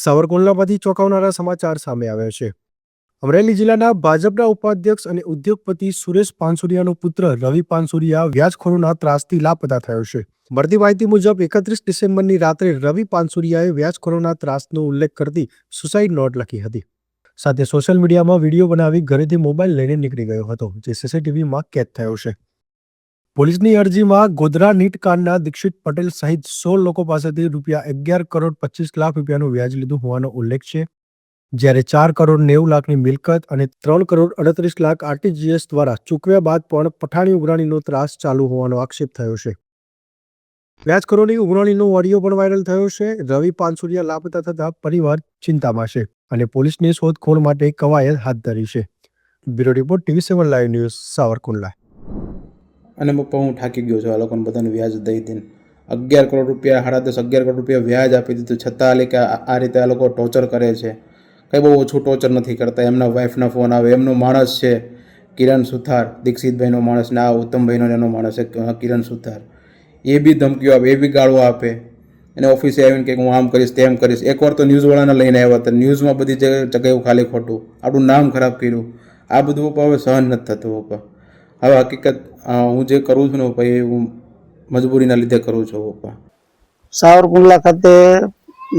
સાવરકુંડલામાંથી ચોંકાવનારા સમાચાર સામે આવ્યા છે. અમરેલી જિલ્લાના ભાજપના ઉપાધ્યક્ષ અને ઉદ્યોગપતિ સુરેશ પાનસુરિયાનો પુત્ર રવિ પાનસુરિયા વ્યાજખોરોના ત્રાસથી લાપતા થયો છે. મળતી માહિતી મુજબ 31 ડિસેમ્બરની રાત્રે રવિ પાનસુરિયાએ વ્યાજખોરોના ત્રાસનો ઉલ્લેખ કરતી સુસાઇડ નોટ લખી હતી. સાથે સોશિયલ મીડિયામાં વિડીયો બનાવી ઘરેથી મોબાઈલ લઈને નીકળી ગયો હતો, જે સીસીટીવીમાં કેદ થયો છે. પોલીસની અરજીમાં ગોધરા નીટકાંડના દીક્ષિત પટેલ સહિત 16 લોકો પાસેથી ₹11 કરોડ 25 લાખ રૂપિયાનું વ્યાજ લીધું હોવાનો ઉલ્લેખ છે, જ્યારે 4 કરોડ 90 લાખની મિલકત અને 3 કરોડ 38 લાખ આરટીજીએસ દ્વારા ચૂકવ્યા બાદ પણ પઠાણી ઉઘરાણીનો ત્રાસ ચાલુ હોવાનો આક્ષેપ થયો છે. વ્યાજખોરોની ઉઘરાણીનો ઓડિયો પણ વાયરલ થયો છે. રવિ પાનસુરિયા લાપતા થતા પરિવાર ચિંતામાં છે અને પોલીસની શોધખોળ માટે કવાયત હાથ ધરી છે. Bureau report TV7 live news, Savarkundla. અને પપ્પા હું થાકી ગયો છું. આ લોકોને બધાને વ્યાજ દઈ દઈને 11 કરોડ રૂપિયા 10.5 11 કરોડ રૂપિયા વ્યાજ આપી દીધું, છતાં કે આ રીતે આ લોકો ટોર્ચર કરે છે. કંઈ બહુ ઓછું ટોર્ચર નથી કરતા. એમના વાઈફના ફોન આવે, એમનો માણસ છે કિરણ સુથાર, દીક્ષિતભાઈનો માણસ ને આ ઉત્તમભાઈનો એનો માણસ છે કિરણ સુથાર, એ બી ધમકીઓ આપે, એ બી ગાળો આપે. એને ઓફિસે આવીને કે હું આમ કરીશ તેમ કરીશ. એકવાર તો ન્યૂઝવાળાને લઈને આવ્યા હતા, ન્યૂઝમાં બધી જગ્યાએ ખાલી ખોટું આપણું નામ ખરાબ કર્યું. આ બધું પપ્પા હવે સહન નથી થતું. પપ્પા હવે હકીકત હું જે કરું છું ને પપ્પા, એ હું મજબૂરીના લીધે કરું છું. પપ્પા સાવરકુંડલા ખાતે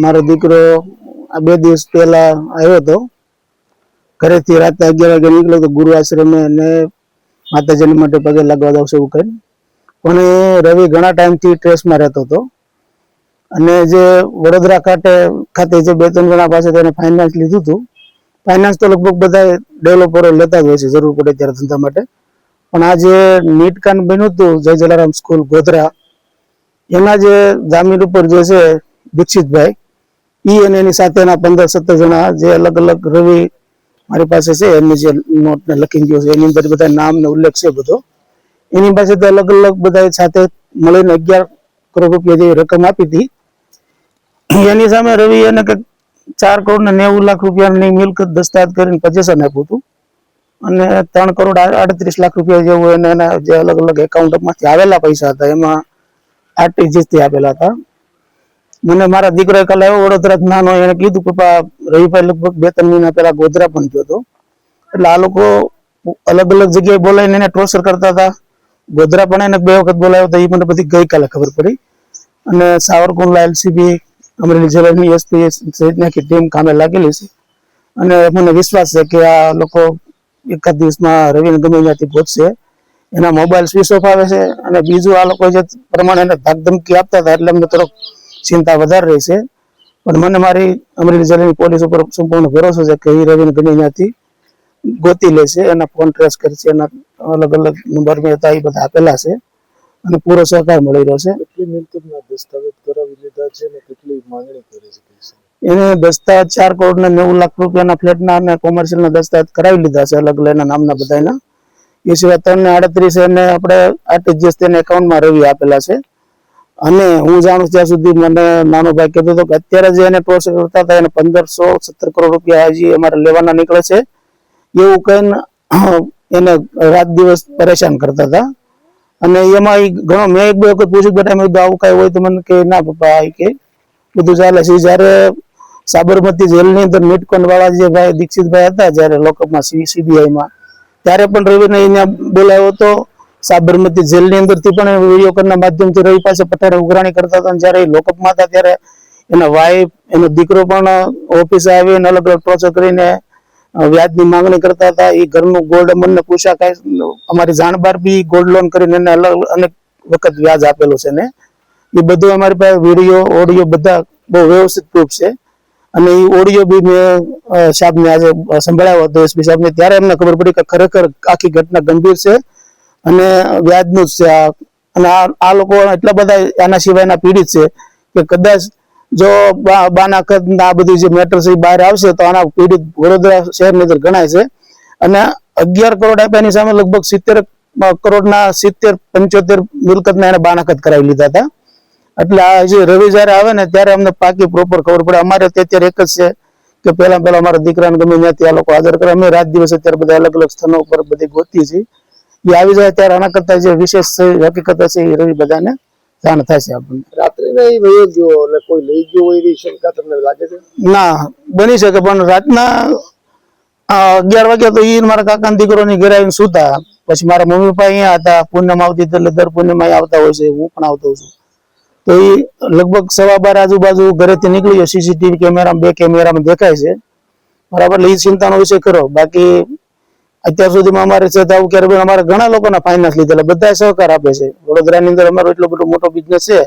મારો દીકરો આ 2 દિવસ પહેલા આવ્યો હતો. ઘરેથી રાતે 11 વાગે નીકળ્યો તો ગુરુ આશ્રમે અને માતાજીને માટે પગે લાગવા દઉં એવું કરી. પણ એ રવિ ઘણા ટાઈમથી ટ્રેસમાં રહેતો હતો અને જે વડોદરા ખાતે જે 2-3 જણા પાસે તેને ફાઇનાન્સ લીધું હતું. ફાઇનાન્સ તો લગભગ બધા ડેવલપરો લેતા જ હોય છે જરૂર પડે ત્યારે ધંધા માટે. પણ આ જે નીટકાંડ બન્યું હતું જય જલારામ સ્કૂલ ગોધરા, એના જે જામીન ઉપર જે છે દીક્ષિતભાઈ, ઈ અને એની સાથેના 15-17 જણા જે અલગ અલગ રવિ મારી પાસે છે એમની જે નોટ ને લખી ગયો છે, એની અંદર બધા નામ ને ઉલ્લેખ છે બધો. એની પાસે તો અલગ અલગ બધા સાથે મળીને 11 કરોડ રૂપિયા જેવી રકમ આપી હતી. એની સામે રવિ એને 4 કરોડ ને 90 લાખ રૂપિયાની મિલકત દસ્તાવેજ કરીને પોઝેશન આપ્યું હતું અને 3 કરોડ 38 લાખ રૂપિયા જેવું એને એના જે અલગ અલગ એકાઉન્ટમાંથી આવેલા પૈસા હતા એમાં આરટીજીએસ થી આપેલા હતા. મને મારા દીકરો કાલે આવ્યો વડોદરા નાનો, એને કીધું પપ્પા રવિભાઈ લગભગ 2-3 મહિના પહેલા ગોધરા પણ ગયો હતો. એટલે આ લોકો અલગ અલગ જગ્યાએ બોલાવીને એને ટોર્ચર કરતા હતા. ગોધરા પણ એને 2 વખત બોલાવ્યો હતો, એ મને બધી ગઈકાલે ખબર પડી. અને સાવરકુંડલા એલસીબી, અમરેલી જિલ્લાની એસપી સહિતની ટીમ કામે લાગેલી છે અને મને વિશ્વાસ છે કે આ લોકો એકાદ દિવસમાં રવિને ગમે ત્યાંથી પહોંચશે. એના મોબાઈલ સ્વિચ ઓફ આવે છે અને બીજું આ લોકો જે પ્રમાણે એને ધાકધમકી આપતા હતા એટલે અમને થોડોક ચિંતા વધારે રહી છે. પણ મને મારી અમરેલી જિલ્લાની પોલીસ ઉપર સંપૂર્ણ ભરોસો છે કે એ રવિને ગમે ત્યાંથી ગોતી લેશે, એના ફોન ટ્રેસ કરશે, એના અલગ અલગ નંબર મેં હતા એ બધા આપેલા છે અને પૂરો સહકાર મળી રહ્યો છે. કેટલી મિલકતના દસ્તાવેજ કરાવી લીધા છે અને કેટલી માંગણી કરી છે? એને દસ્તાવેજ 4 કરોડ ને 90 લાખ રૂપિયાના ફ્લેટના અને કોમર્શિયલના દસ્તાવેજ કરાવી લીધા છે અલગ અલગ એના નામના બધાના. એ સિવાય 3 ને 38 એને આપણે આરટીજીએસ તેના એકાઉન્ટમાં રવિ આપેલા છે. અને હું જાણું ત્યાં સુધી મને નાનો ભાઈ કહેતો હતો કે અત્યારે જે એને ટોર્ચર કરતા હતા એને 15-17 કરોડ રૂપિયા હજી અમારે લેવાના નીકળે છે એવું કહીને એને રાત દિવસ પરેશાન કરતા હતા. અને એમાં ઘણો મેં 1-2 વખત પૂછ્યું બેટા મેં આવું કઈ હોય તો મને કે ના પપ્પા કે બધું ચાલે છે. જયારે સાબરમતી જેલની અંદર નીટકોન વાળા જે ભાઈ દીક્ષિતભાઈ હતા જયારે લોકઅપમાં CBI-માં, ત્યારે પણ રવિને અહીંયા બોલાવ્યો હતો. સાબરમતી જેલની અંદરથી પણ વિડીયો કોલના માધ્યમથી રવિ પાસે પઠાણ ઉઘરાણી કરતા હતા. જયારે લોકઅપમાં હતા ત્યારે એના વાઈફ, એનો દીકરો પણ ઓફિસે આવીને અલગ અલગ ટોર્ચર કરીને વ્યાજની માંગણી કરતા હતા. એ ઘરનું ગોલ્ડ અમને પૂછા કાંઈ અમારી જાણબાર બી ગોલ્ડ લોન કરીને એને અલગ અનેક વખત વ્યાજ આપેલું છે ને એ બધું અમારી પાસે વિડીયો ઓડિયો બધા બહુ વ્યવસ્થિત પ્રૂફ છે. અને એ ઓડિયો બી મેં સાહેબને આજે સંભળાવ્યો હતો એસપી સાહેબને, ત્યારે એમને ખબર પડી કે ખરેખર આખી ઘટના ગંભીર છે અને વ્યાજનું જ છે. અને આ લોકો એટલા બધા આના સિવાયના પીડિત છે કે કદાચ જો બાનાખત આ બધી જે મેટર છે બહાર આવશે તો આના પીડિત વડોદરા શહેરની અંદર ગણાય છે. અને 11 કરોડ આપ્યાની સામે લગભગ 70 કરોડના 70-75 મિલકતના એને બાનાખત કરાવી લીધા હતા. એટલે આ જે રવિ જયારે આવે ને ત્યારે અમને પાકી પ્રોપર ખબર પડે. અમારે અત્યારે એક જ છે કે પહેલા અમારા દીકરાને ગમે ત્યાંથી આ લોકો હાજર કરે. અમે રાત દિવસ અત્યારે બધા અલગ અલગ સ્થાનો ઉપર બધી ગોતીએ છીએ. એ આવી જાય ત્યારે આના કરતા જે વિશેષ હકીકત હશે એ રવિ બધાને જાણ થાય છે આપણને. રાત્રે કરીને એ વયો ગયો એટલે કોઈ લઈ ગયો હોય એવી શંકા તમને લાગે છે? ના બની શકે, પણ રાતના 11 વાગ્યા તો ઈ મારા કાકા દીકરો ની ઘરે આવીને સુતા. પછી મારા મમ્મી પપ્પા અહીંયા હતા, પૂનમ આવતી એટલે દર પૂનમ અહીં આવતા હોય છે, હું પણ આવતો છું. તો એ લગભગ 12:15 આજુબાજુ ઘરેથી નીકળી ગયો. સીસીટીવી કેમેરામાં 2 કેમેરામાં દેખાય છે બરાબર. એટલે એ ચિંતાનો વિષય ખરો. બાકી અત્યાર સુધીમાં અમારે છે તો આવું ક્યારે અમારે ઘણા લોકોના ફાઇનાન્સ લીધેલા, બધા સહકાર આપે છે. વડોદરાની અંદર અમારો એટલો બધો મોટો બિઝનેસ છે,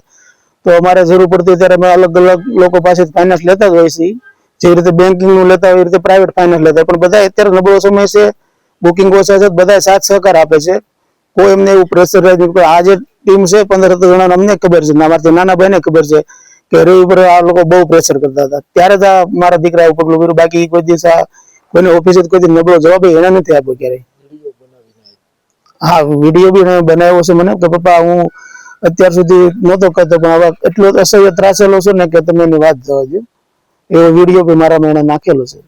તો અમારે જરૂર પડતી ત્યારે અમે અલગ અલગ લોકો પાસેથી ફાઇનાન્સ લેતા જ હોય છે. જેવી રીતે બેન્કિંગ નું લેતા હોય એ રીતે પ્રાઇવેટ ફાઇનાન્સ લેતા હોય. પણ બધા અત્યારે નબળો સમય છે, બુકિંગ ઓછા છે, બધા સાથ સહકાર આપે છે. કોઈ એમને એવું પ્રેશર નથી. આ જે ટીમ છે 15 જણા, અમને ખબર છે, અમારા નાના ભાઈને ખબર છે કે રવિ ઉપર આ લોકો બહુ પ્રેશર કરતા હતા. ત્યારે જ આ મારા દીકરા ઉપર પગલું ભર્યું. બાકી કોઈ દિવસ કોઈને ઓફિસે કોઈ દિવસ નબળો જવાબ એને નથી આપ્યો ક્યારેય. હા, વિડીયો બી બનાવ્યો છે મને કે પપ્પા હું અત્યાર સુધી નહોતો કરતો, પણ હવે એટલો અસહ્ય ત્રાસેલો છે ને કે તમે એની વાત જવા દો. એવો વિડીયો બી મારા મેં નાખેલો છે.